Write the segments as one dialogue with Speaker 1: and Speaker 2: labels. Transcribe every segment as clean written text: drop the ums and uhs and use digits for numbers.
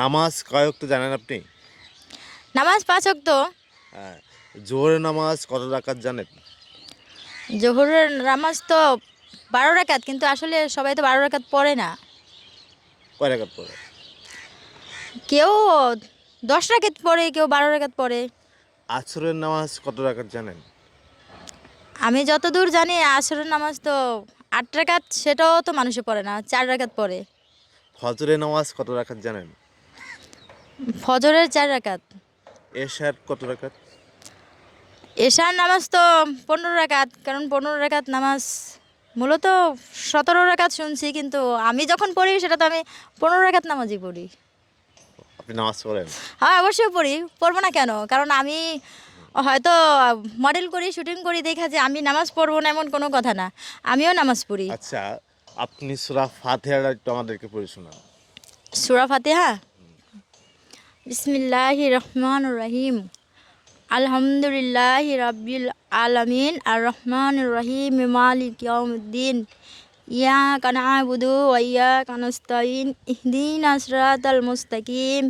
Speaker 1: নামাজ কয় ওয়াক্ত জানেন আপনি?
Speaker 2: নামাজ ৫ ওয়াক্ত।
Speaker 1: হ্যাঁ। জোহরের নামাজ কত রাকাত জানেন?
Speaker 2: জোহরের নামাজ তো ১২ রাকাত, কিন্তু আসলে সবাই তো ১২ রাকাত পড়ে না।
Speaker 1: কয় রাকাত পড়ে?
Speaker 2: কেউ ১০ রাকাত পড়ে, কেউ ১২ রাকাত পড়ে।
Speaker 1: আসরের নামাজ কত রাকাত জানেন?
Speaker 2: আমি যতদূর জানি আসরের নামাজ তো ৮ রাকাত, সেটাও তো মানুষে পড়ে না, ৪ রাকাত পড়ে।
Speaker 1: ফজরের নামাজ কত রাকাত জানেন?
Speaker 2: ফজরের ৪ রাকাত।
Speaker 1: এশার কত রাকাত?
Speaker 2: এশার নামাজ তো ১৫ রাকাত, কারণ ১৫ রাকাত নামাজ মূলত ১৭ রাকাত শুনছি, কিন্তু আমি যখন পড়ি সেটা তো আমি ১৫ রাকাত নামাজই পড়ি।
Speaker 1: আপনি নামাজ পড়েন?
Speaker 2: হ্যাঁ, অবশ্যই পড়ি, পড়বো না কেন? কারণ আমি হয়তো মডেল করি, শুটিং করি দেখা যে আমি নামাজ পড়বো না এমন কোনো কথা না, আমিও নামাজ পড়ি।
Speaker 1: আচ্ছা, আপনি সূরা ফাতিহাটা একটু আমাদেরকে পড়ে শোনান।
Speaker 2: সূরা ফাতিহা। বিসমিল্লাহির রহমানির রহিম। আলহামদুলিল্লাহি রাব্বিল আলামিন আর রহমানির রহিম মালিক ইয়াউমিদ্দিন ইয়াকা না'বুদু ওয়া ইয়াকা নাস্তাইন ইহদিনাস সিরাতাল মুস্তাকিম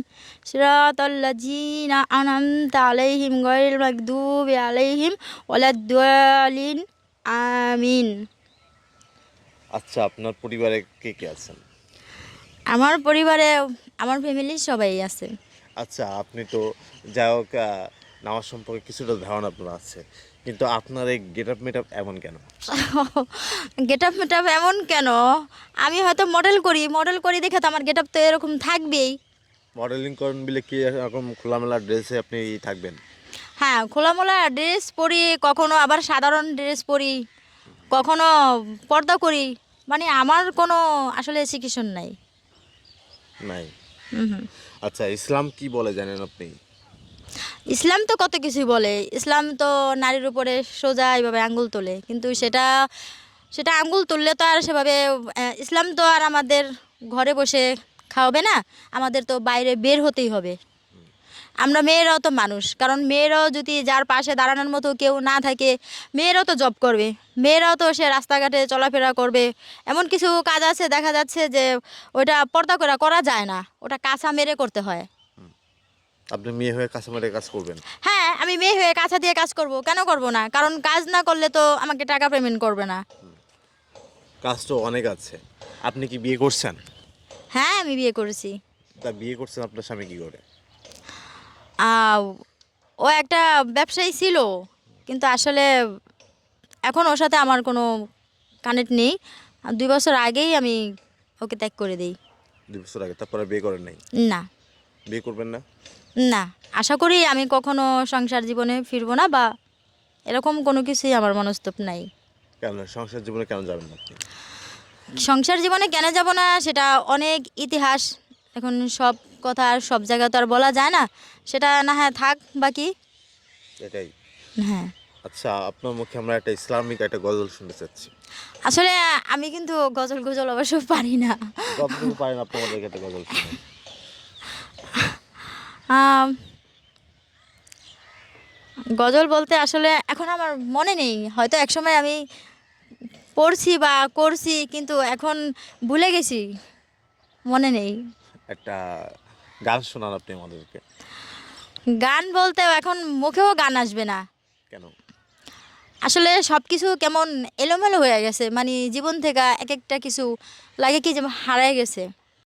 Speaker 2: সিরাতাল লাযিনা আন'আমতা আলাইহিম গায়রিল মাগদুবি আলাইহিম ওয়ালাদ-দাল্লিন আমিন।
Speaker 1: আচ্ছা, আপনার পরিবারে কে কে আছেন?
Speaker 2: আমার পরিবারে আমার ফ্যামিলির সবাই আছে।
Speaker 1: আচ্ছা, আপনি তো যাই হোক নামাজ সম্পর্কে কিছুটা ধারণা আপনার আছে, কিন্তু আপনার এই গেটআপ মেটআপ এমন কেন?
Speaker 2: গেটআপ মেটআপ এমন কেন? আমি হয়তো মডেল করি দেখে তো আমার গেটআপ তো এরকম থাকবেই।
Speaker 1: মডেলিং করেন বলে কি এরকম খোলামেলা ড্রেসে আপনি থাকবেন?
Speaker 2: হ্যাঁ, খোলামেলা ড্রেস পরি, কখনো আবার সাধারণ ড্রেস পরি, কখনো পর্দা করি। মানে আমার কোনো আসলে সিচুয়েশন নাই।
Speaker 1: নাই।
Speaker 2: হুম হুম।
Speaker 1: আচ্ছা, ইসলাম কি বলে জানেন আপনি?
Speaker 2: ইসলাম তো কত কিছুই বলে। ইসলাম তো নারীর উপরে সোজা এইভাবে আঙ্গুল তোলে, কিন্তু সেটা সেটা আঙ্গুল তুললে তো আর সেভাবে ইসলাম তো আর আমাদের ঘরে বসে খাওয়াবে না, আমাদের তো বাইরে বের হতেই হবে। আমরা মেয়েরাও তো মানুষ, কারণ মেয়েরাও যদি যার পাশে দাঁড়ানোর মতো কেউ না থাকে, মেয়েরাও তো জব করবে, মেয়েরাও তো সে রাস্তাঘাটে চলাফেরা করবে। এমন কিছু কাজ আছে দেখা যাচ্ছে যে ওটা পর্দা করে করা যায় না, ওটা কাঁচা মেরে করতে হয়।
Speaker 1: আপনি মেয়ে হয়ে কাস্টমারের কাজ করবেন?
Speaker 2: হ্যাঁ, আমি মেয়ে হয়ে কাঁচা দিয়ে কাজ করব, কেন করব না? কারণ কাজ না করলে তো আমাকে টাকা পেমেন্ট করবে না।
Speaker 1: কাজ তো অনেক আছে। আপনি কি বিয়ে করছেন?
Speaker 2: হ্যাঁ, আমি বিয়ে করেছি।
Speaker 1: তা বিয়ে করছেন, আপনার স্বামী কি করে?
Speaker 2: আহ, ও একটা ব্যবসায়ী ছিল, কিন্তু আসলে এখন ওর সাথে আমার কোনো কানেক্ট নেই। ২ বছর আগেই আমি ওকে ত্যাগ করে দিই।
Speaker 1: ২ বছর আগে, তারপরে বিয়ে করেন নাই?
Speaker 2: না,
Speaker 1: বিয়ে করবেন না?
Speaker 2: না, আশা করি আমি কখনো সংসার জীবনে ফিরবো না, বা এরকম কোনো কিছুই আমার মনস্তব নাই।
Speaker 1: কেন সংসার জীবনে কেন যাবেন না আপনি?
Speaker 2: সংসার জীবনে কেন যাব না সেটা অনেক ইতিহাস। এখন সব কথা আর সব জায়গা তো আর বলা যায় না, সেটা না হয় থাক বাকি।
Speaker 1: এটাই।
Speaker 2: হ্যাঁ,
Speaker 1: আচ্ছা, আপনার মুখে আমরা একটা ইসলামিক একটা গজল শুনতে চাচ্ছি।
Speaker 2: আসলে আমি কিন্তু গজল গজল অবশ্য পারি না।
Speaker 1: যতটুকু পারেন আপনি আমাদেরকে একটা গজল শুনেন।
Speaker 2: আম, গজল বলতে আসলে এখন আমার মনে নেই, হয়তো একসময় আমি পড়ছি বা করছি, কিন্তু এখন ভুলে গেছি, মনে নেই।
Speaker 1: একটা গান শোনান আপনি আমাদেরকে।
Speaker 2: গান বলতে এখন মুখেও গান আসবে না।
Speaker 1: কেন?
Speaker 2: আসলে সব কিছু কেমন এলোমেলো হয়ে গেছে, মানে জীবন থেকে এক একটা কিছু লাগে কি যে হারায় গেছে।